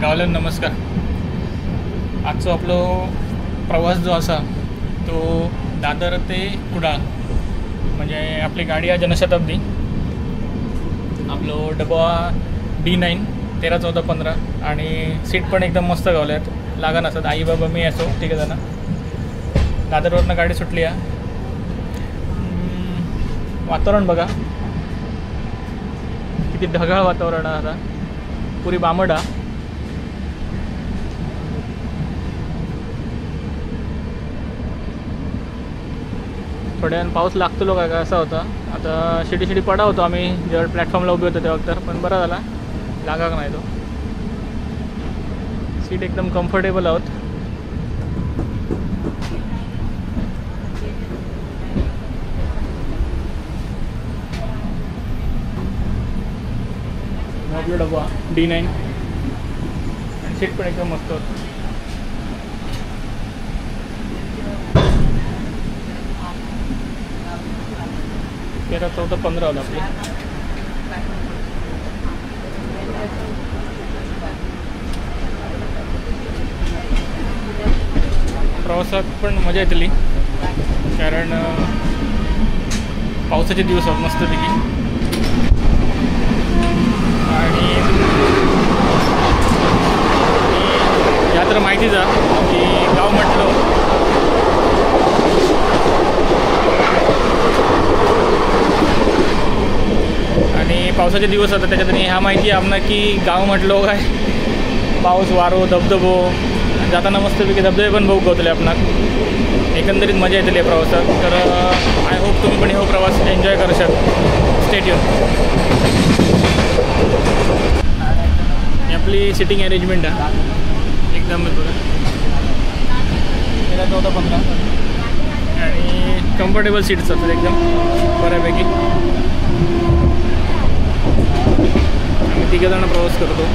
गावलन नमस्कार. आजचो आपलो प्रवास जो असा तो दादर ते कुडाळ म्हणजे आपली गाडी आहे जनशताब्दी. आपलो डबा D9 13, 14, 15 आणि सीट पण एकदम मस्त गावल्यात. लागण असत आई बाबा मी असो ठीक आहे. दादरवरनं गाडी सुटली आहे. वातावरण बघा किती ढगाळ वातावरण आहे. आता पुरी बामडा. थोड्या पाऊस लागतो का असा होता. आता शिडी पडा होतो आम्ही जेव्हा प्लॅटफॉर्मला उभे होतो तेव्हा. तर पण बरा झाला लागा नाही तो. सीट एकदम कम्फर्टेबल आहोत. आपला डबा D9 आणि सीट पण एकदम मस्त होतं. 13, 14, 15 होतं आपली. प्रवासात पण मजा येतली कारण पावसाचे दिवस आहेत मस्तपैकी. आणि या तर माहितीच आहे की गाव म्हटलं आणि पावसाचे दिवस होतात त्याच्यात. ह्या माहिती आहे आपणा की गाव म्हटलं काय पाऊस वारो धबधबो जाताना मस्तपैकी धबधबे पण बघू गवतले आपणाक. एकंदरीत मजा येतली प्रवासात. तर आय होप तुम्ही पण हो प्रवास एन्जॉय करू शकता. Stay tune. ही आपली सिटिंग अरेंजमेंट आहे एकदम बघा 13, 14, 15 आणि कम्फर्टेबल सीट्स असतात एकदम बऱ्यापैकी. आम्ही 3 जण प्रवास करतो.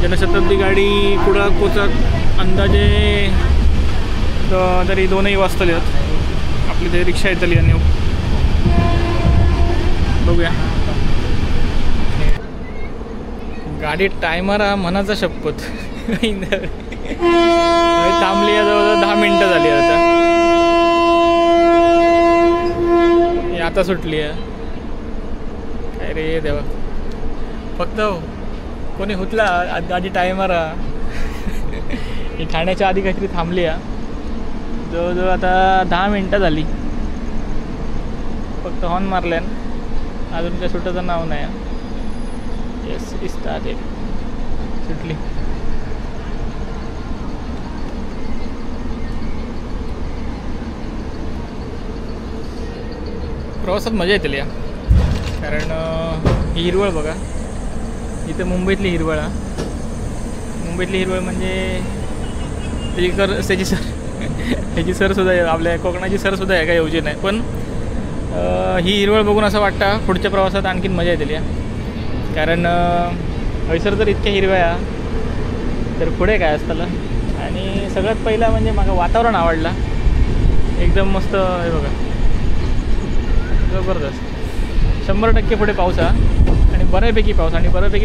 जनशताब्दी गाडी कुडाळ पोचाक अंदाजे तरी 2 वाजतले आहेत. आपली तरी रिक्षा येतली आणि बघूया. गाडी टायमर मनाचा शपथ थांबली आहे जवळजवळ 10 मिनटं झाली आता. आता सुटली आहे काय रे देवा. फक्त कोणी हुतला गाडी टायमर ही ठाण्याच्या आधी काहीतरी थांबली आहे. जवळजवळ आता 10 मिनटं झाली. फक्त हॉर्न मारल्यान अजून काय सुटायचं नाव नाही. येस स्टार्टेड सुटली. प्रवासात मजा येतली या कारण ही हिरवळ बघा. इथं मुंबईतली हिरवळ आहे. मुंबईतली हिरवळ म्हणजे त्याची सरसुद्धा आपल्या कोकणाची सरसुद्धा आहे का योजना नाही. पण ही हिरवळ बघून असं वाटतं पुढच्या प्रवासात आणखीन मजा येतली आहे. कारण हैसर जर इतक्या हिरव्या तर पुढे काय असतं. आणि सगळ्यात पहिला म्हणजे मला वातावरण आवडला एकदम मस्त. हे बघा जबरदस्त. 100% पुढे पाऊस आहे आणि बऱ्यापैकी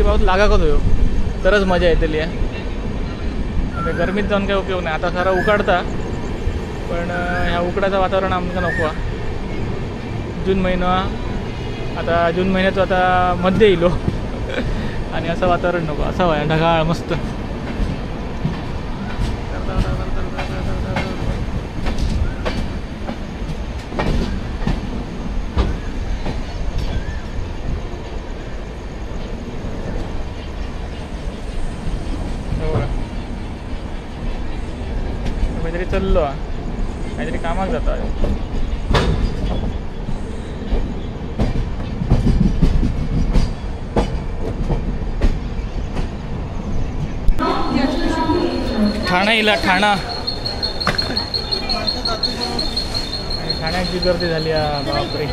पाऊस लागाकच होयो तरच मजा येतली आहे. आता गरमीत जाऊन काय उपयोग नाही. आता सारा उकाडता पण ह्या उकडाचं वातावरण आमचं नको आहे. जून महिना आता जून महिन्यात आता मध्ये येलो आणि असं वातावरण नको. असं व्हाय ढगाळ मस्त. काहीतरी चाललो काहीतरी कामात जातो. ठाणा इला ठाणा. ठाण्याची गर्दी झाली बापरे.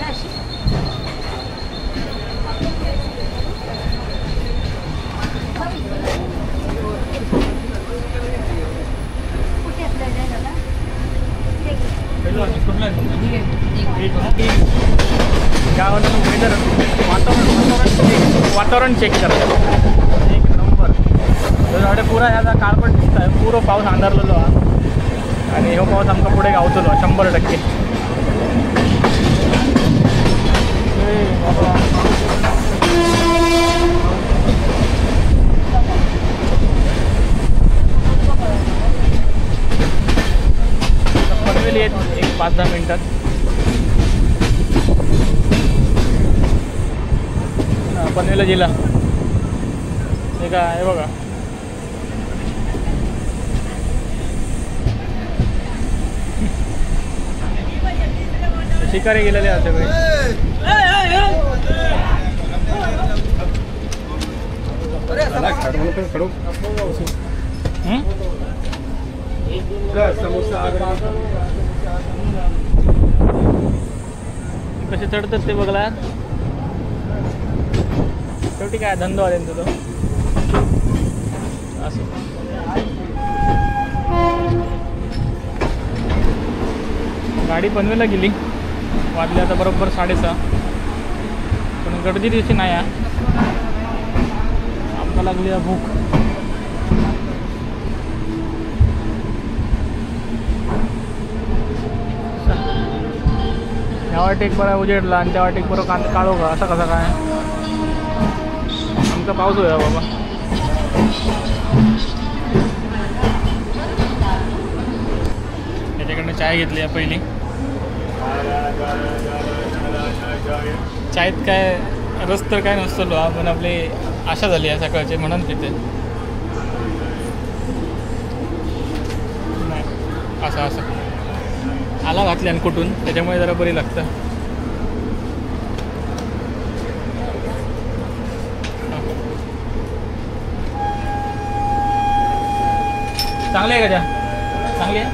गावाला वेदर वातावरण चेक करा. एक नंबर. तर पुरा ह्याचा काळपट दिसत आहे, पुरो पाऊस अंधारलेलो हा आणि हो पाऊस आमका पुढे गावतलो 100%. पनवेल येत एक 5-10 मिनिटात. पनवेलला जिल्हा हे काय आहे बघा. शिकारी गेलेले आहे सगळे. कसे चढतात ते बघला. शेवटी काय धंदो आहे त्यांचा तो. असं गाडी पनवेलला गेली. वाजले आता बरोबर 6:30. पण गर्दी दिवशी नाही आमका लागली भूक. ह्या वाटेक बरा उजेडला आणि त्या वाटेक बरं काळो का असं कसं काय. आमचा पाऊस होया बाबा. त्याच्याकडनं चाय घेतली आहे पहिली. चायत काय रस तर काय नसतो, पण आपली आशा झाली आहे सकाळची म्हणून पिते. नाही असं आला घातली आणि कुठून त्याच्यामुळे जरा बरी लागतं. चांगली आहे का चहा? चांगली आहे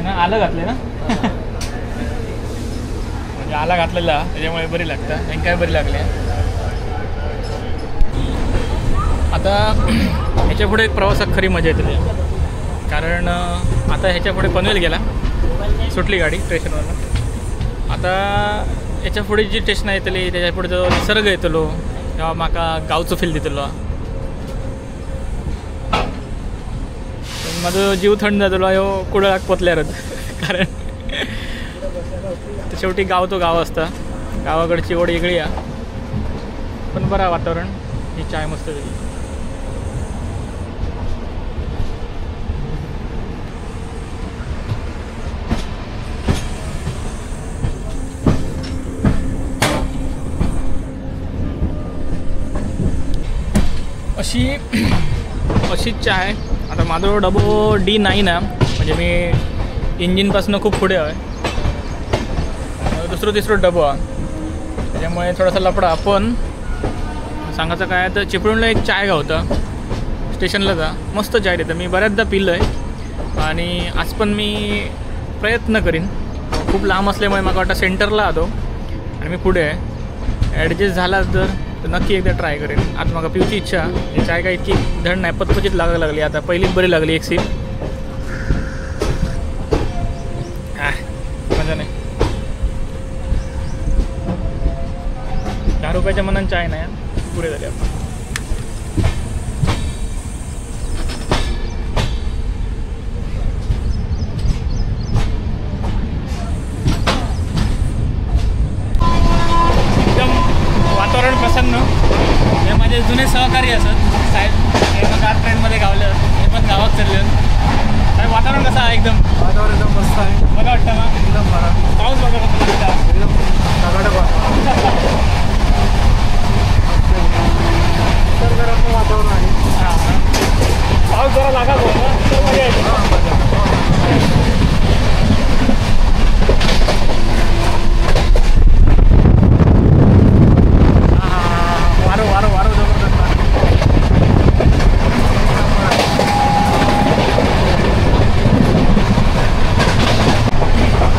ना. आलं घातले ना म्हणजे आला घातलेला त्याच्यामुळे बरी लागतं. आणि काय बरी लागली. आता ह्याच्या पुढे एक प्रवासात खरी मजा येते. कारण आता ह्याच्या पुढे पनवेल गेला, सुटली गाडी स्टेशनवरनं. आता ह्याच्या पुढे जी स्टेशन येतली त्याच्या पुढे जो निसर्ग येतलो तेव्हा म्हाका गावचं फील दितलो. माझं जीव थंड जातलो ह्यो कुडळाक पोचल्यारच. कारण शेवटी गाव तो गाव असता. गावाकडची ओढ वेगळी आहे. पण बरं वातावरण. ही चाय मस्त झाली. अशीच चाय. आता माझं डबो D9 ना, म्हणजे मी इंजिनपासून खूप पुढे आहे. दुसरं तिसरं डबो आहे त्याच्यामुळे थोडासा लफडा. पण सांगायचं काय तर चिपळूणला एक चाय गावतं स्टेशनला जा, मस्त चाय देतं. मी बऱ्याचदा पिलं आहे आणि आज पण मी प्रयत्न करीन. खूप लांब असल्यामुळे मला वाटतं सेंटरला आलो आणि मी पुढे आहे. ॲडजस्ट झाला तर नक्की एकदा ट्राय करेन. आज मला पिऊची इच्छा. ही चाय काय इतकी धड नाही, पचपचीत लागायला लागली. आता पहिलीच बरी लागली एक सीप. मजा नाही. 10 रुपयाच्या मनात चाय नाही, पुढे झाली आपण. वातावरण प्रसन्न. हे माझे जुने सहकारी असत साहेब, हे मग आज ट्रेनमध्ये गावलं, हे पण गावात चालले. साहेब वातावरण कसं आहे? एकदम वातावरण एकदम मस्त आहे. बघा वाटतं ना एकदम बरं. पाऊस बघा कसं एकदम ढगाढग निसर्गरम्य वातावरण आहे. हां पाऊस जरा लागा बोल ना तर मजा येते. वारो जबरदस्त.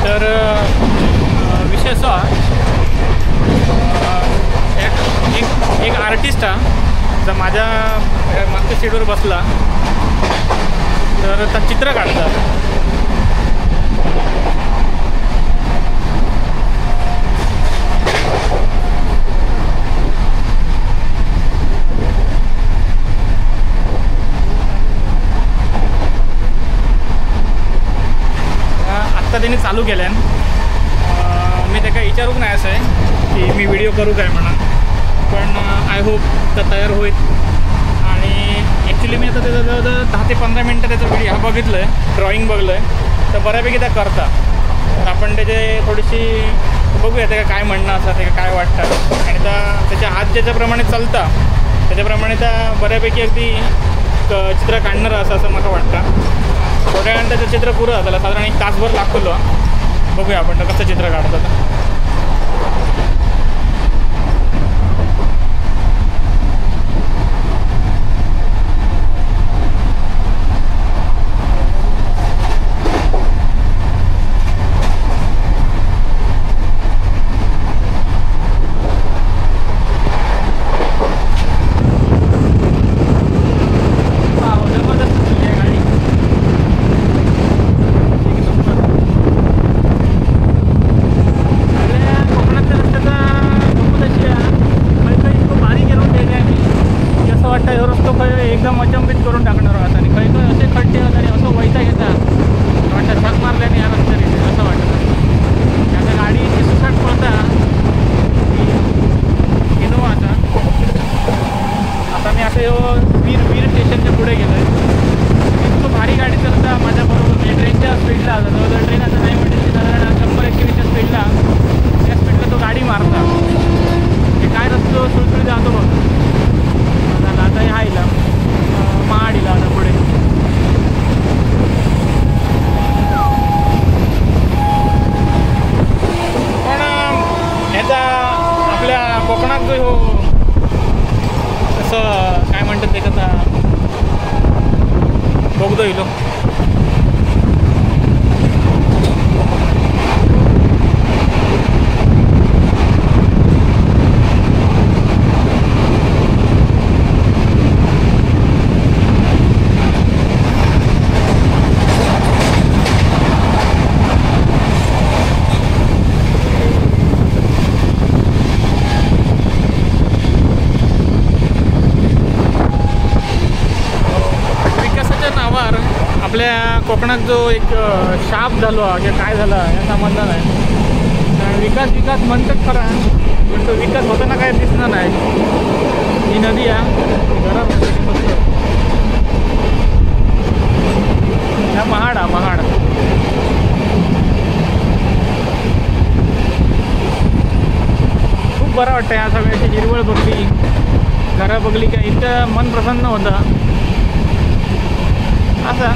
तर विषय असा एक आर्टिस्ट हा जर माझ्या मागच्या सीटवर बसला तर त्या चित्र काढतात. त्यांनी चालू केल्यान. मी त्याका विचारूक नाही असं आहे की मी व्हिडिओ करू काय म्हणा, पण आय होप तर तयार होईल. आणि ॲक्च्युली मी आता त्याचं जवळजवळ 10 ते 15 मिनटं त्याचा व्हिडिओ हा बघितलं आहे, ड्रॉईंग बघलं आहे, तर बऱ्यापैकी त्या करता. तर आपण त्याचे थोडीशी बघूया त्याला काय म्हणणं असं, त्याला काय वाटतं. आणि त्याच्या हात ज्याच्याप्रमाणे चालता त्याच्याप्रमाणे त्या बऱ्यापैकी अगदी चित्र काढणारं असं मला वाटतं. थोड्या वेळानं त्याचं चित्र पुरं त्याला साधारण 1 तासभर लागतो. बघूया आपण तर कसं चित्र काढतात. एकदम अचंबित करून टाकणार आता. आणि काही काही असे खड्डे होतात आणि असं वैता घेतात वाटतं ट्रक मारल्याने या रस्त्याने असं वाटतं. आता गाडीची सुसाट पळता इनोवाचा. आता मी असं वीर स्टेशनच्या पुढे गेलो आहे. इतकं भारी गाडी चालता माझ्याबरोबर, म्हणजे ट्रेनच्या स्पीडला जवळजवळ ट्रेन असं नाही म्हटलं साधारण 100-120च्या स्पीडला, त्या स्पीडला तो गाडी मारता. ते काय रस्तो सुळसुळी जातो बघ. आता ह्या आईला महाडीला आता पुढे पण ह्याचा आपल्या कोकणात जो हो असं काय म्हणतात ते कसा बोगदो येलो. आपल्या कोकणात जो एक शाप झालो किंवा काय झाला या संबंध नाही. विकास म्हणतात खरा, पण तो विकास होताना काय दिसणार नाही. ही नदी हा महाड खूप बरं वाटतं. या सगळ्याची हिरवळ बघली, घरा बघली का इतकं मन प्रसन्न होतं असा.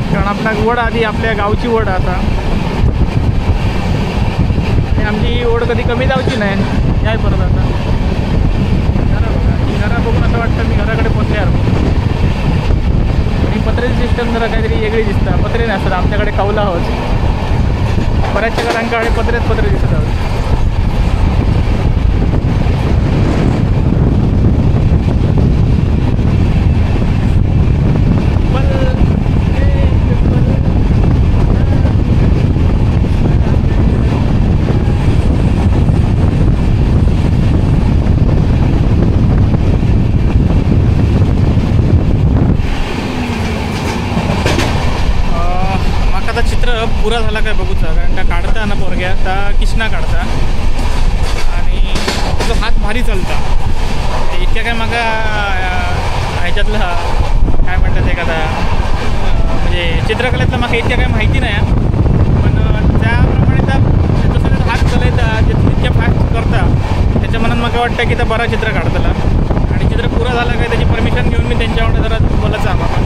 कारण आपला ओढ आधी आपल्या गावची ओढ आता, आणि आमची ओढ कधी कमी जाऊची नाही. याय परत आता घरा बघून असं वाटतं मी घराकडे पोचल्यावर. आणि पत्र्याची सिस्टम जरा काहीतरी वेगळी दिसतं. पत्रे नसतात आमच्याकडे, कौला आहोत. बऱ्याचशा घरांकडे पत्रे दिसत आहोत. पुरा झाला काय बघूचा, कारण त्या काढता ना पोरग्या त्या किष्णा काढता आणि तो हात भारी चालता. इतक्या काय मागा ह्याच्यातलं काय म्हणतात एखादा म्हणजे चित्रकलेतलं मागा इतक्या काय माहिती नाही, पण त्याप्रमाणे त्या जसं हात चालयता जितक्या फास्ट करता त्याच्या मनात मला वाटतं की त्या बरा चित्र काढताला. आणि चित्र पुरा झाला काय त्याची परमिशन घेऊन मी त्यांच्याकडे जरा बोलायचं आम्हाला.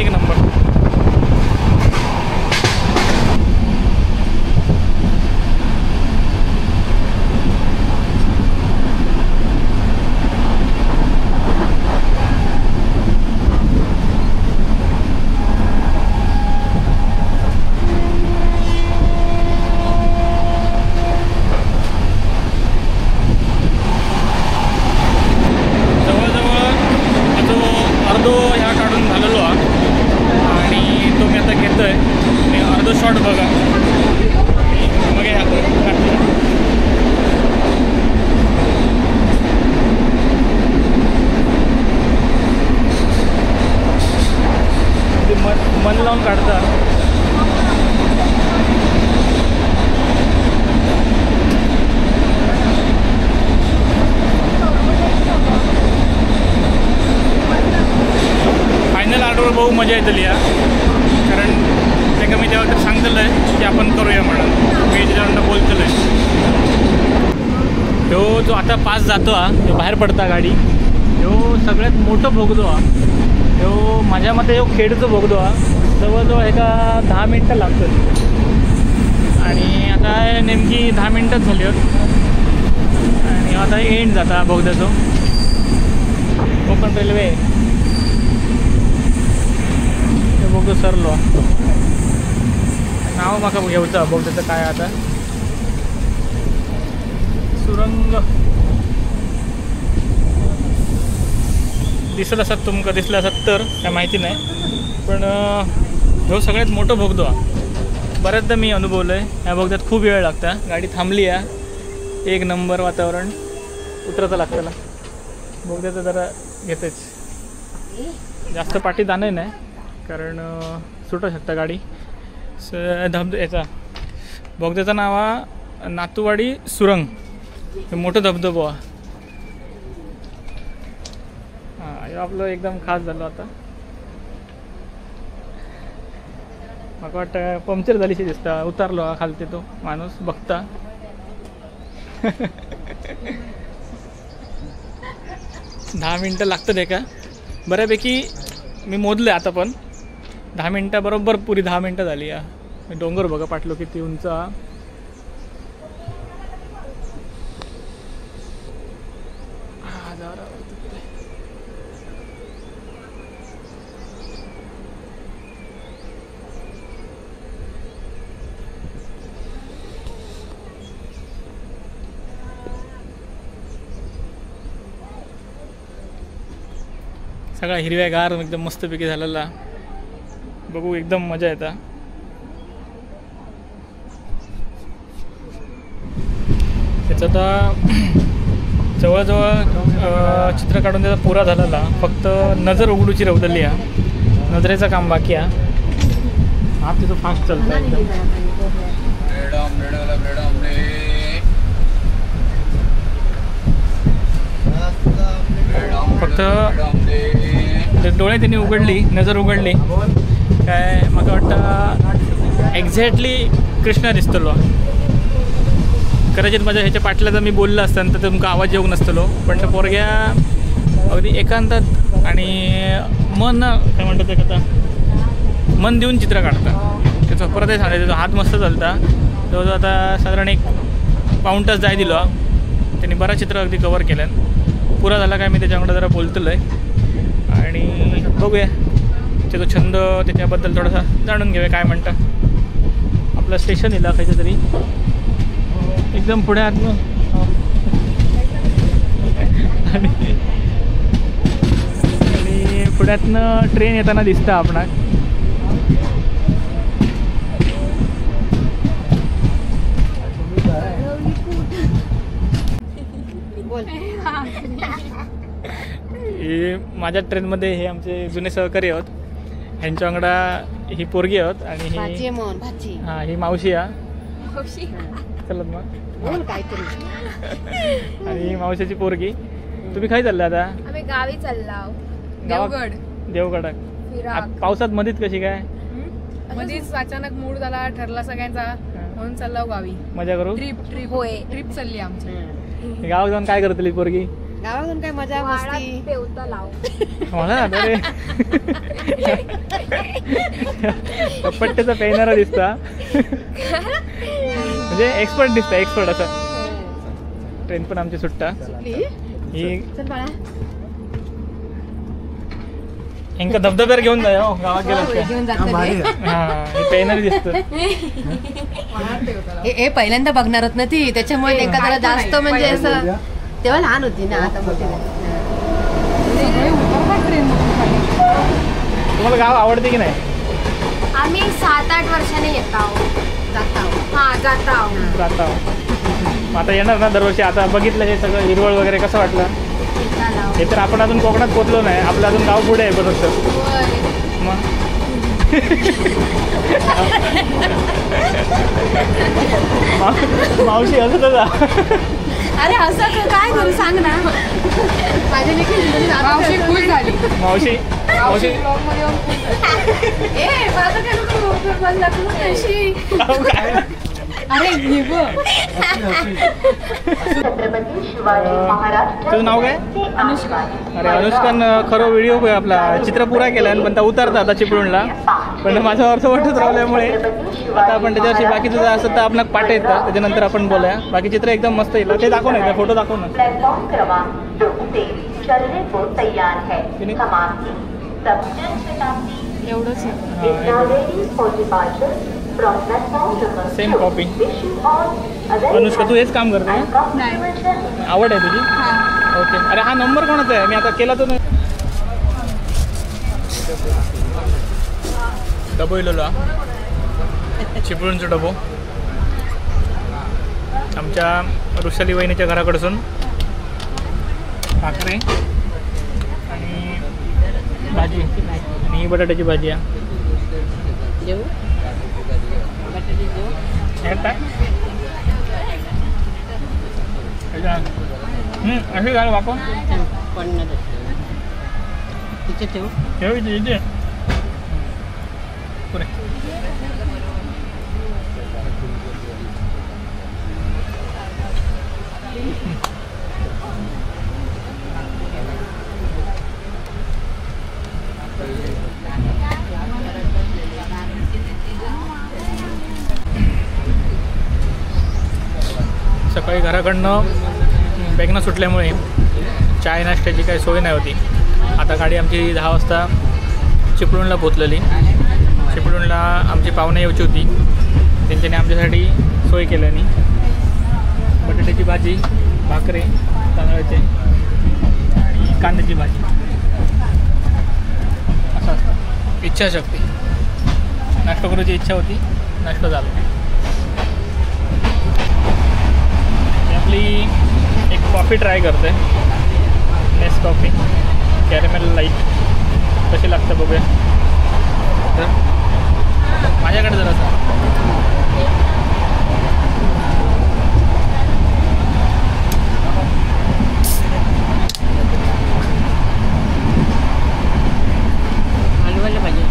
एक नंबर. मजा येतली या, कारण त्यांना मी तेव्हा सांगतलं आहे की आपण करूया म्हणून, मी त्याच्याकडनं बोलतलं आहे. ह्यो जो आता पास जातो हा, ह्यो बाहेर पडता गाडी, ह्यो सगळ्यात मोठं भोगदो हा. ह्यो माझ्या मते ह्यो खेडचो भोगदो हा, जवळजवळ एका 10 मिनटं लागतात. आणि आता नेमकी 10 मिनटंच झाली आहेत आणि आता एंड जाता बोगद्याचो. कोकण रेल्वे ते बोगदो सरलो. नाव म्हाका घेवचं बोगद्याचं काय आता, सुरंग दिसत असत तुमका, दिसलं असत तर काय माहिती नाही, पण ह्यो सगळ्यात मोठं बोगदो हा. बऱ्याचदा मी अनुभवलं आहे, ह्या बोगद्यात खूप वेळ लागता. गाडी थांबली आहे, एक नंबर वातावरण, उतरता लागतं. बोगद्याचं जरा घेतेच, जास्त पाठी जाणं नाही कारण सुटू शकता गाडी. याचा बोगद्याचं नाव हा नातूवाडी सुरंग, हे मोठं धबधबो हा. हां, हे आपलं एकदम खास झालं आता. म्हाका वाटतं पंक्चर झालीशी दिसता, उतारलो हा खालते तो माणूस बघता. 10 मिनटं लागतं का बऱ्यापैकी, मी मोजलं आता पण 10 मिनटं बरोबर, पुरी 10 मिनटं झाली या. डोंगर बघा पाटलो किती उंच हा. सगळा हिरव्यागार एकदम मस्तपैकी झालेला, बघू एकदम मजा येता. त्याचं आता जवळजवळ चित्र काढून त्याचा पुरा झालेला, फक्त नजर उघडूची रवदली हा, नजरेचं काम बाकी हा. हा तिथं फास्ट चालतं एकदम. फक्त डोळे त्यांनी उघडली, नजर उघडली काय मला वाटतं एक्झॅक्टली कृष्णा दिसतलो. कदाचित माझ्या ह्याच्या पाटल्याचा मी बोललं असतं तर तुमका आवाज येऊ नसतलो, पण त्या पोरग्या अगदी एकांतात आणि मन काय म्हणतात ते कथा, मन देऊन चित्र काढता. त्याचं परत सांगायचं, तो हात मस्त चालता. जवळजवळ आता साधारण 1 पाऊण तास जाय दिलो, त्यांनी बरं चित्र अगदी कवर केलं. पुरा झाला काय मी त्याच्याकडे जरा बोलतलो आहे आणि बघूया त्याचा छंद, त्याच्याबद्दल थोडासा जाणून घेऊया काय म्हणता. आपलं स्टेशन येईल खायचं तरी एकदम पुढे आतनं आणि पुण्यातनं ट्रेन येताना दिसतं आपणाक. हे माझ्या ट्रेनमध्ये हे आमचे जुने सहकारी आहोत, ह्यांच्या वांगडा ही पोरगी आहोत आणि ही हां ही मावशी हा. चलत मग आणि ही मावशीची पोरगी. तुम्ही काय चालला आता? आम्ही गावी चाललो, देवगड. पावसात मधीत कशी काय? मधीच अचानक मूड झाला, ठरला सगळ्यांचा, म्हणून चाललो गावी. मजा करू. ट्रिप चालली आमची. गावात जाऊन काय करतली पोरगी? गावातून काय मजा मस्ती, पेवता लाव मला अरे पट्ट्याचा पेनारा दिसता, म्हणजे एक्सपर्ट दिसता, एक्सपर्ट असं. ट्रेन पण आमची सुट्टा ही इंका धबधब्यावर घेऊन जा गावात गेला. हा पेनर दिसत. हे पहिल्यांदा बघणार होत ना ती, त्याच्यामुळे एका जरा जास्त म्हणजे असं, तेव्हा लहान होती ना, आता मोठी झाली. तुम्हाला गाव आवडते की नाही? आम्ही 7-8 वर्षांनी येत आहोत, जात आहोत. आता येणार ना दरवर्षी? आता बघितलं हे सगळं हिरवळ वगैरे, कसं वाटलं? हे तर आपण अजून कोकणात पोचलो नाही, आपलं अजून गाव पुढे आहे बरोबर. मग मावशी असं अरे असं काय करू सांग ना. माझ्या लेखी मावशी खुश झाली. मावशी मावशी ए माझं काय नको मला खुशी. काय अरे निघ. तुझं नाव काय? अनुष्का. अरे अनुष्कानं खरं व्हिडिओ आपला चित्र पुरा केला पण त्या उतरता आता चिपळूणला. पण माझा अर्थ वाटत राहिल्यामुळे आता आपण त्याच्यावरची बाकी तुझं असं तर आपण पाठ येतं त्याच्यानंतर आपण बोलूया. बाकी चित्र एकदम मस्त येईल. ते दाखव ना फोटो दाखव ना. प्लेटफॉर्म क्रमांक 2 से चलने को तैयार है. हम आपकी सब जनशताब्दी एवढंच is now ready for departure from platform number 2. Same copy. Wish you all a very Anushka तू हेच काम करते and ना? comfortable journey. आवड आहे तुझी? ओके. अरे हा नंबर कोणाचा आहे? मी आता केला तो नाही. डबो इलोला चिपळूणचं डबो आमच्या ऋषाली वहिनीच्या घराकडसून भाकरी आणि भाजी आणि ही बटाट्याची भाजी आहे. जेऊ बटाटे जेऊ. हे टाक. अशी घाल वाको पण तिथे ठेवू. ठेव इथे इथे पुरे. सकाळी घराकडनं बेगना सुटल्यामुळे चाय नाश्त्याची काही सोय नाही होती. आता गाडी आमची 10 वाजता चिपळूणला पोचलेली. चिपळूणला आमची पाहुणे यायची होती त्यांच्याने आमच्यासाठी सोय केल्याने बटाट्याची भाजी भाकरी तांदळाचे आणि कांद्याची भाजी असं असतं. इच्छाशक्ती नाश्ता करायची इच्छा होती. नाश्ता झाला. आपली एक कॉफी ट्राय करते. नेस कॉफी कॅरेमेल लाईट कशी लागतं बघूया. तर माझ्याकडे जरा असं हलवायला पाहिजे.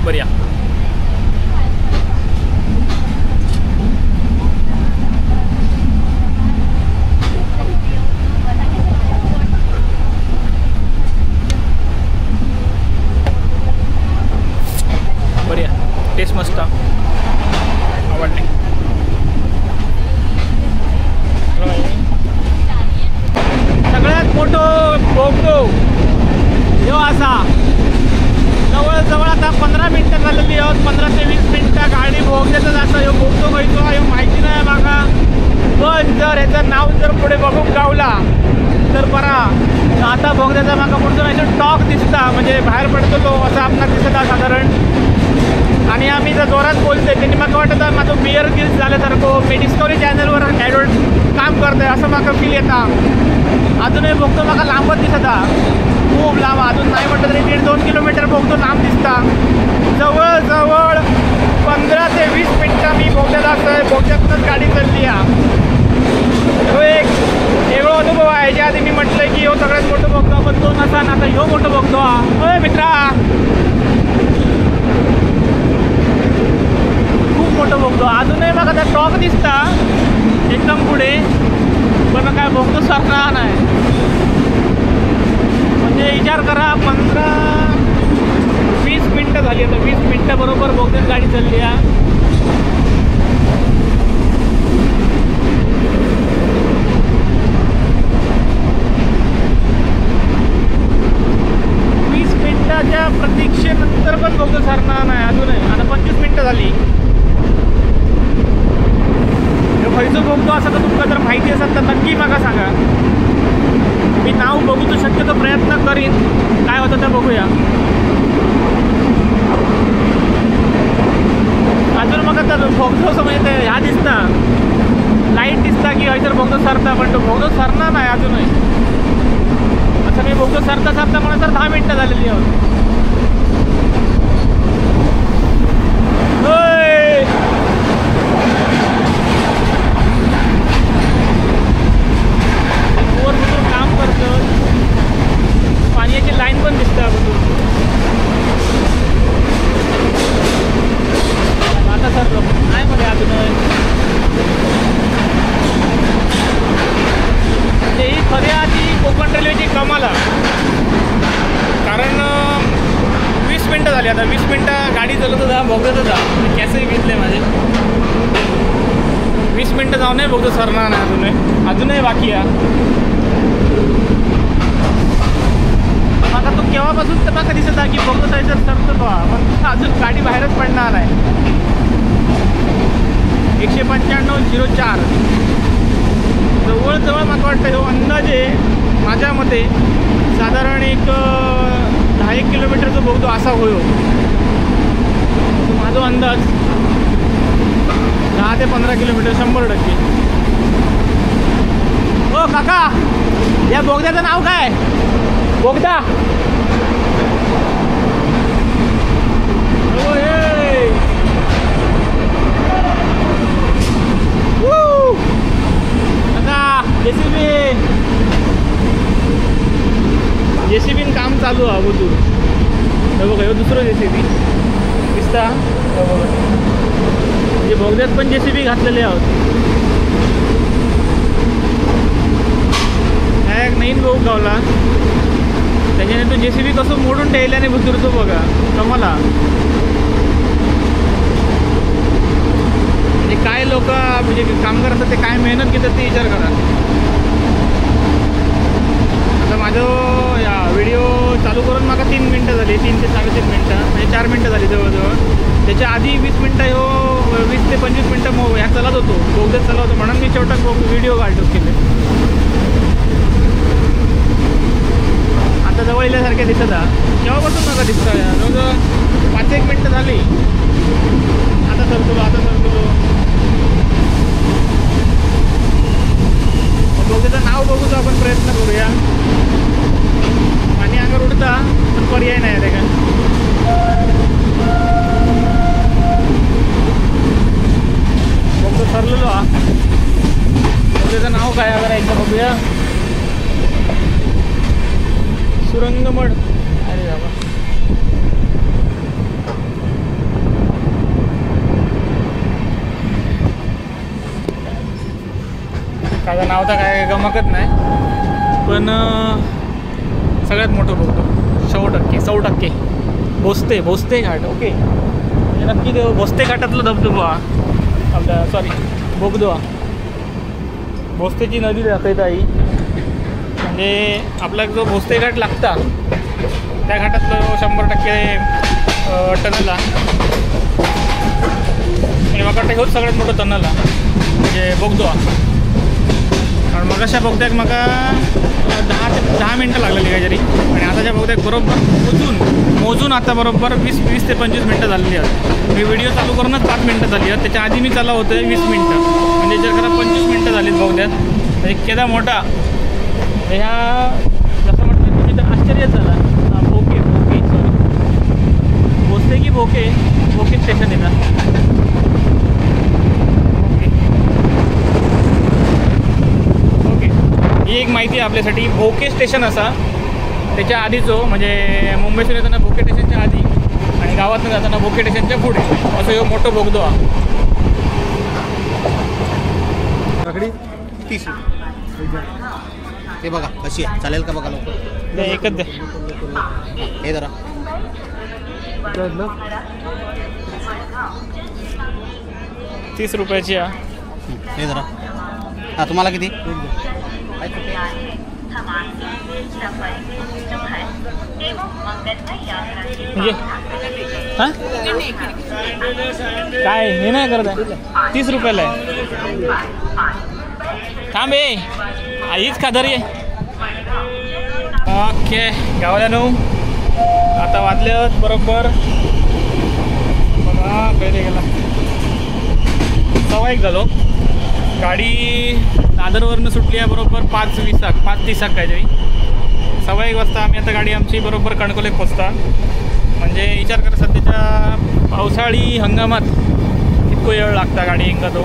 बढिया. बढिया. टेस्ट मस्त आवडली. सगळ्यात मोठं भोगतो जो असा जवळजवळ आता 15 मिनटं झालेली आहोत. 15 ते 20 मिनटं गाडी भोगद्याचं जातं. ह्यो भोगतो खायचो ह्यो माहिती नाही मागा. पण जर ह्याचं नाव जर पुढे बघून गावला तर बरा. आता भोगद्याचा मागा पुढचं नाही टॉक दिसता म्हणजे बाहेर पडतो तो असं आपल्याला दिसता साधारण. आणि आम्ही जर जोरात बोलतोय त्यांनी मला वाटतं माझं बिअर गिल्स झाल्यासारखं मी डिस्कवरी चॅनलवर ॲडवर्ट काम करतोय असं मला फील येतं. अजूनही बघतो मला लांबच दिसता खूप लांब. अजून नाही म्हटलं तरी 1.5-2 किलोमीटर बघतो लांब दिसता. जवळजवळ 15 ते 20 मिनटं मी बोगद्यात असतोय. बोगद्यातूनच गाडी चालली आहे. तो एक वेगळा अनुभव आहे. याच्या आधी मी म्हटलं की हो सगळ्यात मोठं बघतो आपण तो नसा आता ह्यो मोठं बघतो. होय मित्रा खूप मोठं बघतो. अजूनही बघा त्या टॉक दिसता एकदम पुढे पण काय बघतो सरका नाही. म्हणजे विचार करा 15-20 मिनटं झाली. आता 20 मिनटं बरोबर बोगद्यात गाडी चालली आहे. मिनिटाच्या प्रतीक्षेनंतर पण बोगदं सरणार नाही अजूनही. आता 25 मिनटं झाली. खयचं बोगदो असं का तुमका जर माहिती असेल तर नक्की मला सांगा. मी नाव बघू तर शक्यतो प्रयत्न करीन. काय होतं ते बघूया. अजून मग आता बोगदो म्हणजे ते ह्या दिसता लाईट दिसता की हयतर बोगदो सरता पण तो बोगदो सरणार नाही अजूनही. असं मी बोगदो सरता सरता म्हणून तर 10 मिनटं झालेली आहोत. बोगद्यातच जा कॅसे घेतले माझे 20 मिनटं जाऊन नाही बोगदा सरणार नाही अजूनही बाकी आहे. आता तो केव्हापासून तर बघा दिसत आहे की बोगदा जायचं सरतो बा पण अजून गाडी बाहेरच पडणार आहे. 195/04 जवळजवळ मला वाटतं हो अंदाजे माझ्या मते साधारण एक 10-1 किलोमीटरचा बोगदो असा होयो. माझा अंदाज 10 ते 15 किलोमीटर 100%. हो काका या बोगद्याचं नाव काय? बोगदा हो जेसीबी काम चालू आहे तू बघा हे दुसरं जेसीबी दिसता म्हणजे बोगद्यात पण जेसीबी घातलेले आहोत. हा एक नवीन बोग गावला त्याच्याने तो जेसीबी कसं मोडून ठेवल्याने बुजुर्ग बघा कमाला. म्हणजे काय लोक म्हणजे कामगार असतात ते काय मेहनत घेतात ते विचार करा. आता माझं या व्हिडिओ चालू करून मला 3 मिनटं झाली 3 ते 3.5 मिनटं म्हणजे 4 मिनटं झाली जवळजवळ. त्याच्या आधी 20 मिनटं हो 20 ते 25 मिनटं ह्या चालत होतो बोगद्यात चालत होतो म्हणून मी शेवटाक व्हिडिओ काढतो केले. आता जवळ येण्यासारखे दिसत आहे केव्हापासून नका दिसतं जवळजवळ 5-1 मिनटं झाली. आता सरतो बोगद्याचं नाव बघूच आपण प्रयत्न करूया. पाणी अंगावर उडता पण पर्याय नाही आहे का. बोगदो ठरलेलो हा बोगद्याचं नाव काय अगर एकदा बघूया. सुरंगमड. अरे बाबा त्याचं नाव तर काय गमकत नाही पण सगळ्यात मोठं बोगदो 100% भोसते घाट. ओके म्हणजे नक्की ते भोसते घाटातलं धबधबा आपला सॉरी बोगदो भोसतेची नदी जाते ताई. म्हणजे आपला जो भोसते घाट लागता त्या घाटातलं 100% टनल आहे. आणि मला वाटतं हेच सगळ्यात मोठं टनल आहे म्हणजे बोगदो. कारण मग अशा बोगद्याक मला 10 मिनटं लागलेली काहीतरी आणि आताच्या बोगद्याक बरोबर मोजून आता बरोबर 20 ते 25 मिनटं झालेली आहेत. मी व्हिडिओ चालू करूनच 5 मिनटं झाली आहेत. त्याच्या आधी मी चालू होतो 20 मिनटं म्हणजे जर करा 25 मिनटं झालीत बोगद्यात. म्हणजे केवढा मोठा ह्या जसं म्हटलं तुम्ही तर आश्चर्यच झाला. भोके सॉरी भोसते की भोके स्टेशन येतात. ही एक माहिती आहे आपल्यासाठी. भोके स्टेशन असा त्याच्या आधीचो म्हणजे मुंबईतून येताना भोके स्टेशनच्या आधी आणि गावातून जाताना भोके स्टेशनच्या पुढे असं हे मोठं बोगदो आहे. रगडी 30 हे बघा कशी आहे चालेल का बघा लोक ते एकच दे हे जरा 30 रुपयाची आहे. हे जरा हां तुम्हाला किती म्हणजे हां काय हे नाही करत आहे 30 रुपयाला आहे. थांब हीच खादरी आहे. ओके गावाला आता वाजल्यात बरोबर बघा पहिले गेला 1:15 झालो. गाडी दादरवरनं सुटली आहे बरोबर 5:30 काहीतरी. 1:15 वाजता आम्ही आता गाडी आमची बरोबर कणकोलीत पोचता. म्हणजे विचार करा सध्याच्या पावसाळी हंगामात इतको वेळ लागता गाडी इंका तो.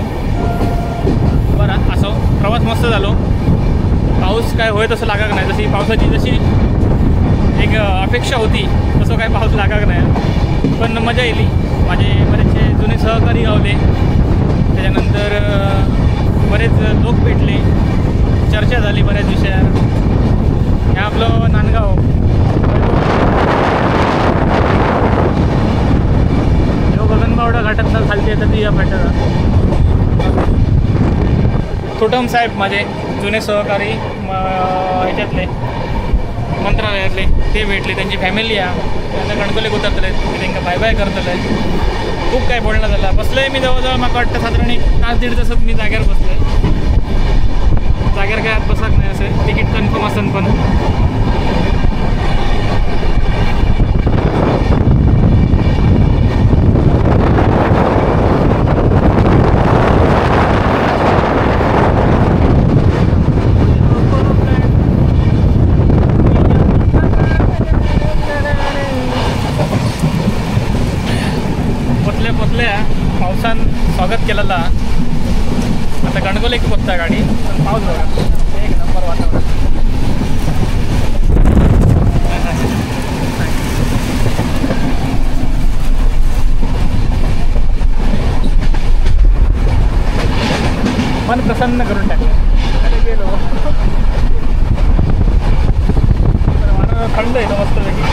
बरं असो प्रवास मस्त झालो. पाऊस काय होय तसं लागाक नाही. जशी पावसाची जशी एक अपेक्षा होती तसं काय पाऊस लागाक नाही पण मजा येईल. माझे बरेचसे जुने सहकारी गावले त्याच्यानंतर बरेच लोक भेटले चर्चा झाली बऱ्याच विषयावर. हे आपलं नांदगाव बघन घाटात खालती येतात ती या फाट्याला. छोटम साहेब माझे जुने सहकारी ह्याच्यातले मंत्रालयातले ते भेटले, त्यांची फॅमिली आहे, त्यांना कणकोलीक उतरतले, त्यांना बाय बाय करतले. खूप काय बोलणं झालं. बसलोय मी जवळजवळ मला वाटतं साधारण 1-1.5 तासात मी जाग्यावर बसलोय. जाग्यावर काय आत बसत नाही, असं तिकीट कन्फर्म असेल पण. पावसान स्वागत केलेला. आता कणकोलीक पोचता गाडी, पण पाऊस बघा, एक नंबर वातावरण. मन प्रसन्न करून टाकलं. अरे गेलो वारं थंड आहे ना मस्तपैकी.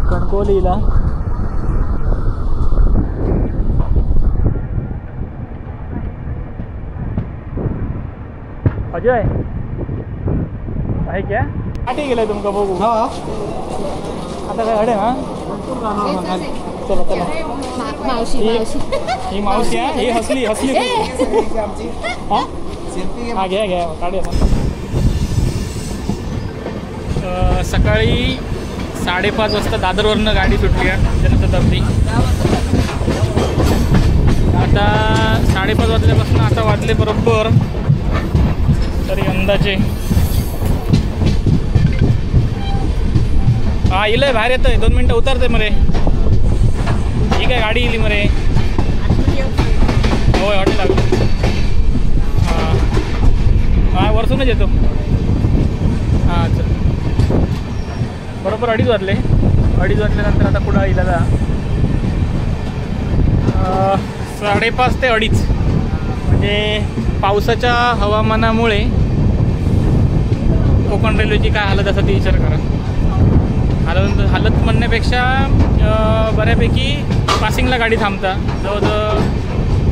कणकोलीला अजय आहे क्या आठी गेलाय तुमका बघू. आता काय अडे ना. चला चला. ही मावशी आहे, ही हसली हसली. हा घ्या घ्या काढूया. सकाळी 5:30 वाजता दादरवरनं गाडी सुटली आहे जनशताब्दी. आता 5:30 वाजल्यापासून आता वाजले बरोबर तरी अंदाजे हा इलय बाहेर येतोय. 2 मिनटं उतरते मरे. ही काय गाडी इली मरे. होय हॉटेल लागलं. हां हां वरसूनच येतो. हां चल बरोबर 2:30 वाजले. 2:30 वाजल्यानंतर आता पुढं इला 5:30 ते 2:30 म्हणजे पावसाच्या हवामानामुळे कोकण रेल्वेची काय हालत असं ती विचार करा. हालत म्हणण्यापेक्षा बऱ्यापैकी पासिंगला गाडी थांबता. जवळजवळ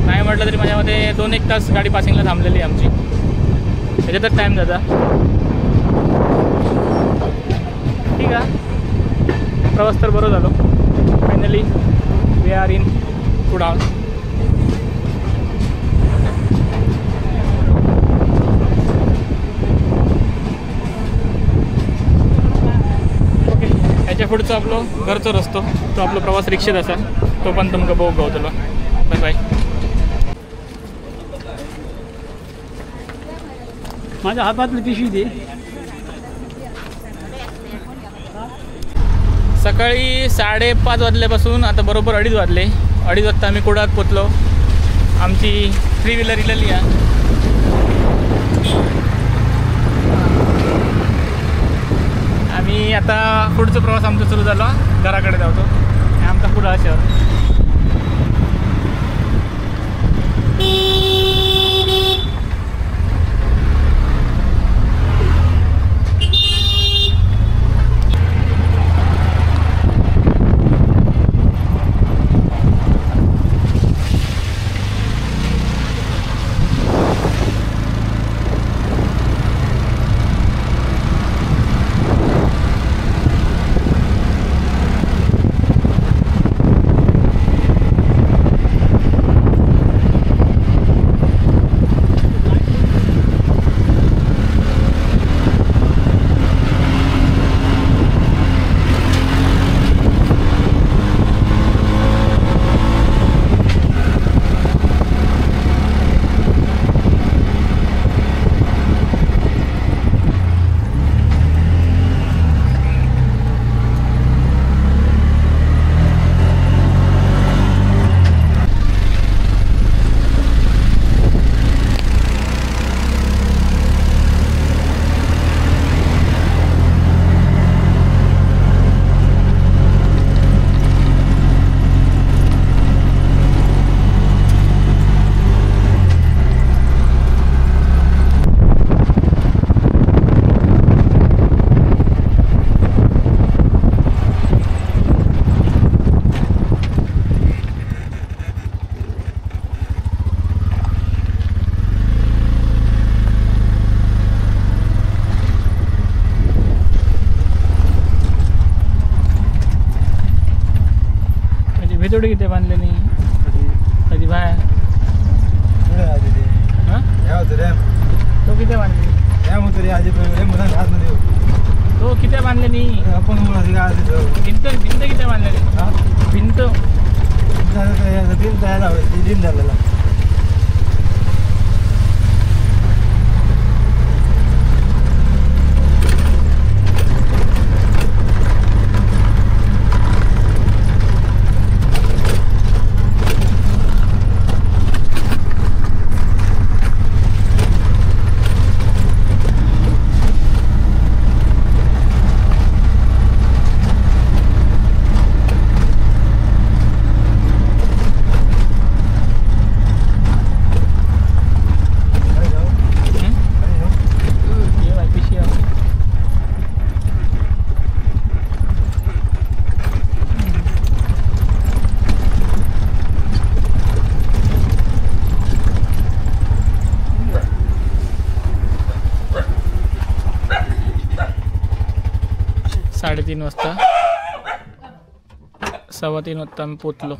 नाही म्हटलं तरी माझ्यामध्ये 2-1 तास गाडी पासिंगला थांबलेली आहे आमची. त्याच्यातच टाईम जाता. ठीक आहे प्रवास तर बरं झालो. Finally we are in Kudal. Okay ह्याच्या पुढचं आपलं घरचं रस्तो तो आपला प्रवास रिक्षेत असा तो पण तुमका बघू गावतलो. Bye bye. माझ्या हातातली पिशवी दे. सकाळी 5:30 वाजल्यापासून आता बरोबर 2:30 वाजले. 2:30 वाजता आम्ही कुडाळात पोचलो. आमची 3 व्हीलर इलेली आहे. आम्ही आता पुढचा प्रवास आमचा सुरू झाला. घराकडे जातो. आमचा कुडाळ शहर. जोडी किती बांधले नाही कधी बाय तो किती बांधले तो किती बांधले नाही भिंत भिंत किती बांधले भिंत साडेतीन वाजता 3:15 वाजता आम्ही पोचलो.